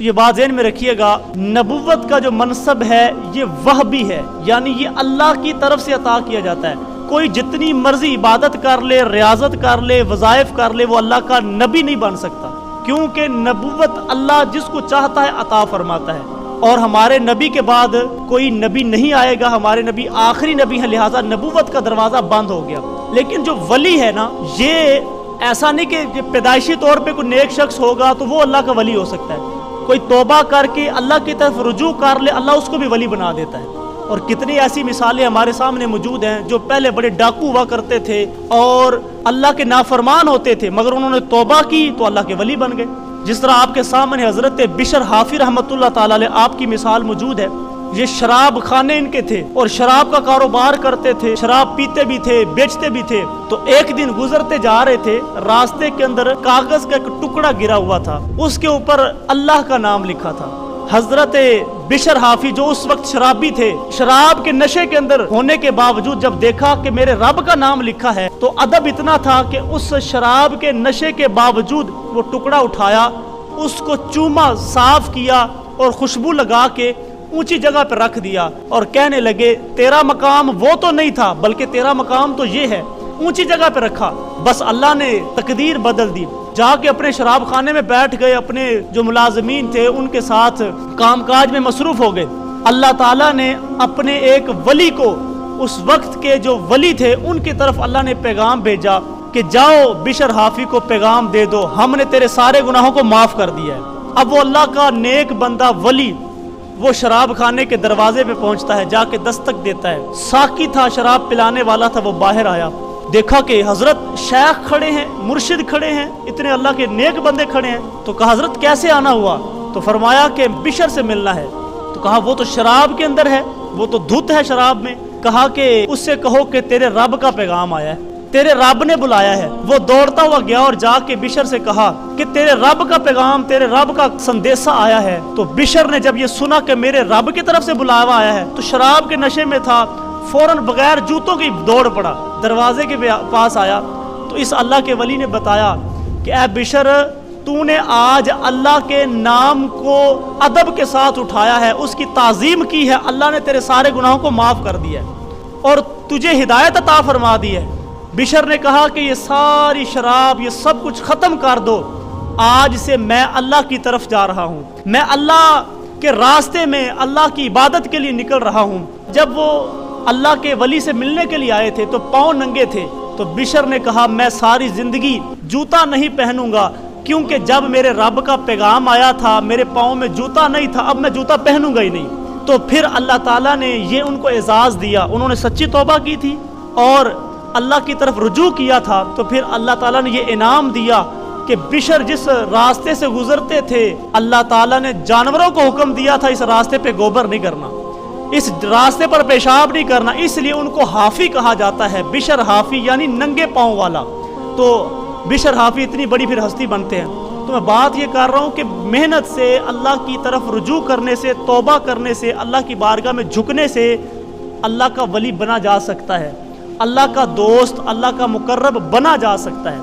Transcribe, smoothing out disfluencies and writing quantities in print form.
تو یہ بات ذہن میں رکھیے گا، نبوت کا جو منصب ہے یہ وہبی ہے، یعنی یہ اللہ کی طرف سے عطا کیا جاتا ہے۔ کوئی جتنی مرضی عبادت کر لے، ریاضت کر لے، وظائف کر لے، وہ اللہ کا نبی نہیں بن سکتا، کیونکہ نبوت اللہ جس کو چاہتا ہے عطا فرماتا ہے، اور ہمارے نبی کے بعد کوئی نبی نہیں آئے گا، ہمارے نبی آخری نبی ہیں، لہٰذا نبوت کا دروازہ بند ہو گیا۔ لیکن جو ولی ہے نا، یہ ایسا نہیں کہ پیدائشی طور پہ کوئی نیک شخص ہوگا تو وہ اللہ کا ولی ہو سکتا ہے۔ کوئی توبہ کر کے اللہ کی طرف رجوع کر لے، اللہ اس کو بھی ولی بنا دیتا ہے۔ اور کتنی ایسی مثالیں ہمارے سامنے موجود ہیں، جو پہلے بڑے ڈاکو ہوا کرتے تھے اور اللہ کے نافرمان ہوتے تھے، مگر انہوں نے توبہ کی تو اللہ کے ولی بن گئے۔ جس طرح آپ کے سامنے حضرت بشر حافی رحمۃ اللہ تعالی علیہ آپ کی مثال موجود ہے۔ یہ شراب خانے ان کے تھے اور شراب کا کاروبار کرتے تھے، شراب پیتے بھی تھے، بیچتے بھی تھے۔ تو ایک دن گزرتے جا رہے تھے، راستے کے اندر کاغذ کا ایک ٹکڑا گرا ہوا تھا، اس کے اوپر اللہ کا نام لکھا تھا۔ حضرت بشر حافی جو اس وقت شرابی تھے، شراب کے نشے کے اندر ہونے کے باوجود جب دیکھا کہ میرے رب کا نام لکھا ہے، تو ادب اتنا تھا کہ اس شراب کے نشے کے باوجود وہ ٹکڑا اٹھایا، اس کو چوما، صاف کیا اور خوشبو لگا کے اونچی جگہ پہ رکھ دیا، اور کہنے لگے تیرا مقام وہ تو نہیں تھا، بلکہ تیرا مقام تو یہ ہے۔ اونچی جگہ پہ رکھا، بس اللہ نے تقدیر بدل دی۔ جا کے اپنے شراب خانے میں بیٹھ گئے، اپنے جو ملازمین تھے ان کے ساتھ کام کاج میں مصروف ہو گئے۔ اللہ تعالیٰ نے اپنے ایک ولی کو، اس وقت کے جو ولی تھے ان کی طرف اللہ نے پیغام بھیجا کہ جاؤ بشر حافی کو پیغام دے دو، ہم نے تیرے سارے گناہوں کو معاف کر دیا ہے۔ اب وہ اللہ کا نیک بندہ ولی وہ شراب خانے کے دروازے پہ پہنچتا ہے، جا کے دستک دیتا ہے۔ ساقی تھا، شراب پلانے والا تھا، وہ باہر آیا، دیکھا کہ حضرت شیخ کھڑے ہیں، مرشد کھڑے ہیں، اتنے اللہ کے نیک بندے کھڑے ہیں۔ تو کہا حضرت کیسے آنا ہوا؟ تو فرمایا کہ بشر سے ملنا ہے۔ تو کہا وہ تو شراب کے اندر ہے، وہ تو دھت ہے شراب میں۔ کہا کہ اس سے کہو کہ تیرے رب کا پیغام آیا ہے، تیرے رب نے بلایا ہے۔ وہ دوڑتا ہوا گیا اور جا کے بشر سے کہا کہ تیرے رب کا پیغام، تیرے رب کا سندیسہ آیا ہے۔ تو بشر نے جب یہ سنا کہ میرے رب کی طرف سے بلاوا آیا ہے، تو شراب کے نشے میں تھا، فوراً بغیر جوتوں کی دوڑ پڑا، دروازے کے پاس آیا۔ تو اس اللہ کے ولی نے بتایا کہ اے بشر، تو نے آج اللہ کے نام کو ادب کے ساتھ اٹھایا ہے، اس کی تعظیم کی ہے، اللہ نے تیرے سارے گناہوں کو معاف کر دیا ہے اور تجھے ہدایت عطا فرما دی ہے۔ بشر نے کہا کہ یہ ساری شراب، یہ سب کچھ ختم کر دو، آج سے میں اللہ کی طرف جا رہا ہوں، میں اللہ کے راستے میں اللہ کی عبادت کے لیے نکل رہا ہوں۔ جب وہ اللہ کے ولی سے ملنے کے لیے آئے تھے تو پاؤں ننگے تھے، تو بشر نے کہا میں ساری زندگی جوتا نہیں پہنوں گا، کیونکہ جب میرے رب کا پیغام آیا تھا میرے پاؤں میں جوتا نہیں تھا، اب میں جوتا پہنوں گا ہی نہیں۔ تو پھر اللہ تعالیٰ نے یہ ان کو اعزاز دیا، انہوں نے سچی توبہ کی تھی اور اللہ کی طرف رجوع کیا تھا، تو پھر اللہ تعالیٰ نے یہ انعام دیا کہ بشر جس راستے سے گزرتے تھے، اللہ تعالیٰ نے جانوروں کو حکم دیا تھا اس راستے پہ گوبر نہیں کرنا، اس راستے پر پیشاب نہیں کرنا، اس لیے ان کو حافی کہا جاتا ہے، بشر حافی یعنی ننگے پاؤں والا۔ تو بشر حافی اتنی بڑی پھر ہستی بنتے ہیں۔ تو میں بات یہ کر رہا ہوں کہ محنت سے، اللہ کی طرف رجوع کرنے سے، توبہ کرنے سے، اللہ کی بارگاہ میں جھکنے سے اللہ کا ولی بنا جا سکتا ہے، اللہ کا دوست، اللہ کا مقرب بنا جا سکتا ہے۔